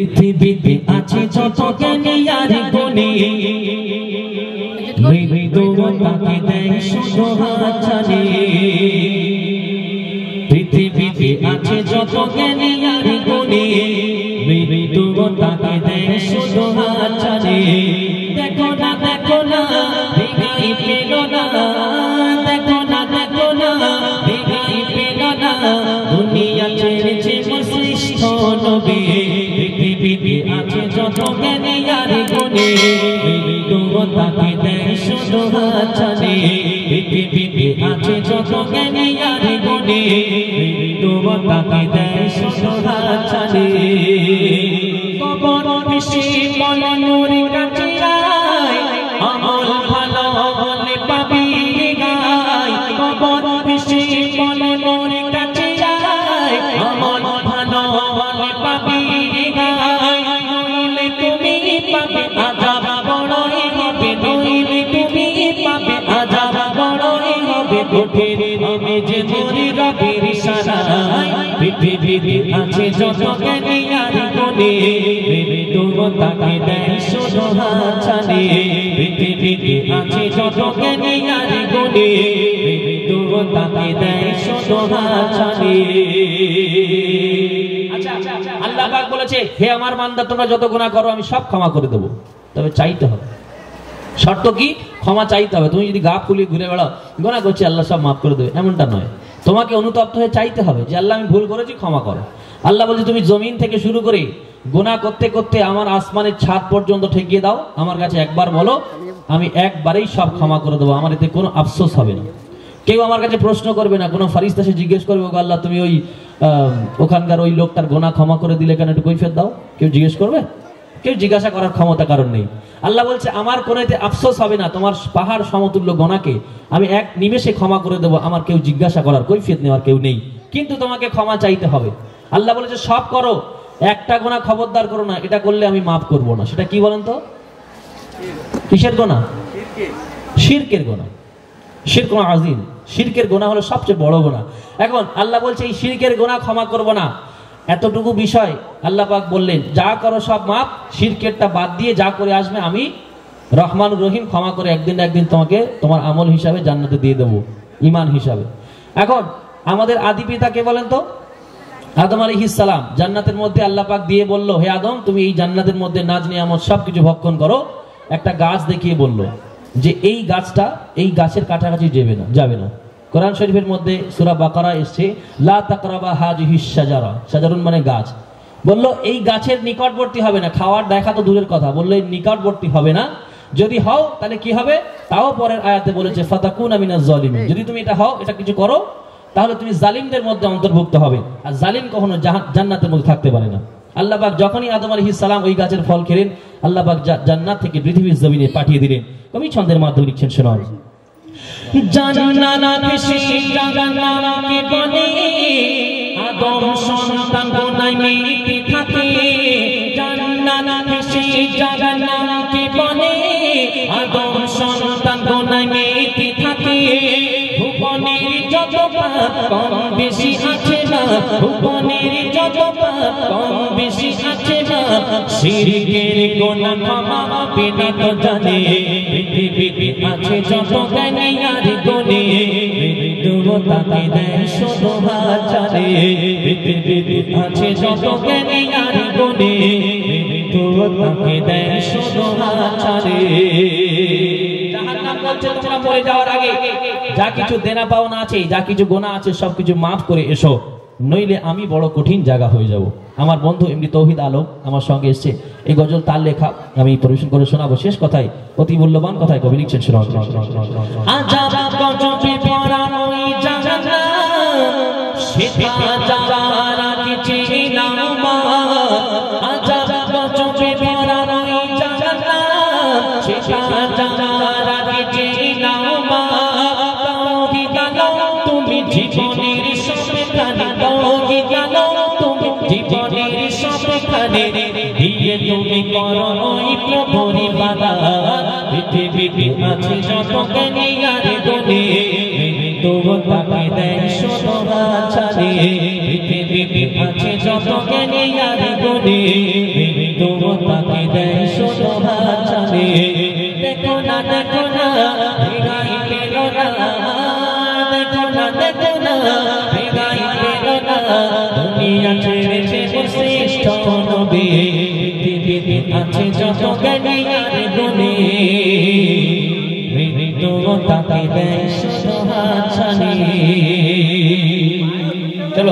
পৃথিবীতে আছে যত জ্ঞানী আর গুণী মৃত্যুকে দেয় শুধু হাতছানি পৃথিবীতে আছে যত জ্ঞানী আর গুণী মৃত্যুকে দেয় শুধু হাতছানি দেখো না ভিখারি পেল না দেখো না ভিখারি পেল না দুনিয়া ছেড়েছে শ্রেষ্ঠ নবী পৃথিবীতে আছে যত জ্ঞানী আর গুণী মৃত্যুকে দেয় শুধু হাতছানি পৃথিবীতে আছে যত জ্ঞানী আর গুণী মৃত্যুকে দেয় শুধু হাতছানি কবর বেশি বলে নূর কাছে আয় আমল ভালো হলে পাবি গায় কবর বেশি বলে নূর কাছে আয় আমল ভালো হলে পাবি গায় নইলে তুমি পাবে আযাব বড়ই হবে নইলে তুমি পাবে আযাব বড়ই হবে কঠিন আমি যে মরি রবের ইশারায় পৃথিবীতে আছে যত জ্ঞানী আর গুণী মৃত্যুকে দেয় শুধু হাতছানি পৃথিবীতে আছে যত জ্ঞানী আর গুণী মৃত্যুকে দেয় শুধু হাতছানি আচ্ছা আল্লাহ পাক বলেছে হে আমার বান্দা তোমরা যত গুনাহ করো আমি সব ক্ষমা করে দেব তবে চাইতে হবে শর্ত কি ক্ষমা চাইতে হবে তুমি যদি গা ফুলিয়ে ঘুরে বেড়াও গুনাহ করছি আল্লাহ সব মাফ করে দেবে এমনটা নয় তোমাকে অনুতপ্ত হয়ে চাইতে হবে যে আল্লাহ আমি ভুল করেছি ক্ষমা করো আল্লাহ বলছে তুমি জমিন থেকে শুরু করে গুনাহ করতে করতে আমার আসমানের ছাদ পর্যন্ত ঠেকিয়ে দাও আমার কাছে একবার বলো আমি একবারেই সব ক্ষমা করে দেবো আমার এতে কোনো আফসোস হবে না কেউ আমার কাছে প্রশ্ন করবে না কোনো ফারিস্তা এসে জিজ্ঞেস করবে ওগো আল্লাহ তুমি ওই ওখানকার ওই লোকটার গুনাহ ক্ষমা করে দিলে কেন একটু কৈফিয়ত দাও কেউ জিজ্ঞেস করবে কেউ জিজ্ঞাসা করার ক্ষমতা কারণ নেই আল্লাহ বলছে আমার কোনো এতে আফসোস হবে না তোমার পাহাড় সমতুল্য গুনাহকে আমি এক নিমেষে ক্ষমা করে দেবো আমার কেউ জিজ্ঞাসা করার কৈফিয়ত নেওয়ার কেউ নেই কিন্তু তোমাকে ক্ষমা চাইতে হবে আল্লাহ বলেছে সব করো একটা গুনাহ খবরদার করো না এটা করলে আমি মাফ করব না সেটা কি বলেন তো কিসের গুনাহ শিরকের গুনাহ শিরক আযীম শিরকের গুনাহ হলো সবচেয়ে বড় গুনাহ এখন আল্লাহ বলছে এই শিরকের গুনাহ ক্ষমা করব না এতটুকু বিষয় আল্লাহ পাক বললেন যা করো সব মাফ শিরকেরটা বাদ দিয়ে যা করে আসবে আমি রহমানুর রহিম ক্ষমা করে একদিন না একদিন তোমাকে তোমার আমল হিসাবে জান্নাতে দিয়ে দেবো ঈমান হিসাবে এখন আমাদের আদি পিতা কে বলেন তো আদম আলাইহিস সালাম জান্নাতের মধ্যে আল্লাহ পাক দিয়ে বলল হে আদম তুমি এই জান্নাতের মধ্যে নাজ নিয়ামত সবকিছু ভক্ষণ করো একটা গাছ দেখিয়ে বলল যে এই গাছটা এই গাছের কাছাকাছি যাবে না কোরআন শরীফের মধ্যে সূরা বাকারা এসেছে লা তাকরাবা হাযিহিশ শাজারা শাজারুন মানে গাছ বলল এই গাছের নিকটবর্তী হবে না খাওয়ার দেখা তো দূরের কথা বলল এই নিকটবর্তী হবে না যদি হও তাহলে কি হবে তাও পরের আয়াতে বলেছে ফাতাকুনা মিনাজ জালিমিন যদি তুমি এটা হও এটা কিছু করো তাহলে তুমি জালিমদের মধ্যে অন্তর্ভুক্ত হবে আর জালিম কখনো জান্নাতের মধ্যে থাকতে পারে না আল্লাহ পাক যখনই আদম আলাইহিস সালাম ওই গাছের ফল খেলেন আল্লাহ পাক জান্নাত থেকে পৃথিবীর জমিনে পাঠিয়ে দিলেন কবি ছন্দের মাধ্যমে লিখছেন শোনাও জান্নাতে সেই জান্নাতকে বনে আদম সন্তান গোনায় মেতে থাকে জান্নাতে সেই জান্নাতকে বনে আদম সন্তান গোনায় মেতে থাকে ভুবনের যত পাপ কম বেশি আছে না ভুবনের যত পাপ কম বেশি আছে না শিরকের গুনাহ ক্ষমা হবে না তো জানে পৃথিবীতে আছে যত জ্ঞানী আর গুণী মৃত্যুকে দেয় শুধু হাতছানি পৃথিবীতে আছে যত জ্ঞানী আর গুণী মৃত্যুকে দেয় শুধু হাতছানি জাহান্নাম বলছে তোমরা মরে যাওয়ার আগে যা কিছু দেনা পাওনা আছে যা কিছু গুনাহ আছে সবকিছু মাফ করে এসো নইলে আমি বড় কঠিন জায়গা হয়ে যাব আমার বন্ধু এমডি তৌহিদ আলম আমার সঙ্গে এসেছে এই গজল তার লেখা আমি পরিবেশন করে শোনাবো শেষ কথায় অতি মূল্যবান কথায় কবি লিখছেন শোনাও আযাব গজবে ভরা ওই জান্নাত সেটা যাওয়ার আগে চেনাও মা আযাব গজবে ভরা ওই জান্নাত সেটা যাওয়ার আগে চেনাও মা তৌহিদ আলম তুমি জীবনের সবখানে তৌহিদ আলম তুমি জীবনের সবখানে দিয়ে তুমি করো ওই প্রভুর ইবাদত পৃথিবীতে আছে যত জ্ঞানী আর গুণী মৃত্যুকে দেয় শুধু হাতছানি পৃথিবীতে আছে যত জ্ঞানী আর গুণী দে পৃথিবীতে আছে যত জ্ঞানী আর গুণী মৃত্যু তাকে দেয় শুধু হাতছানি। চলো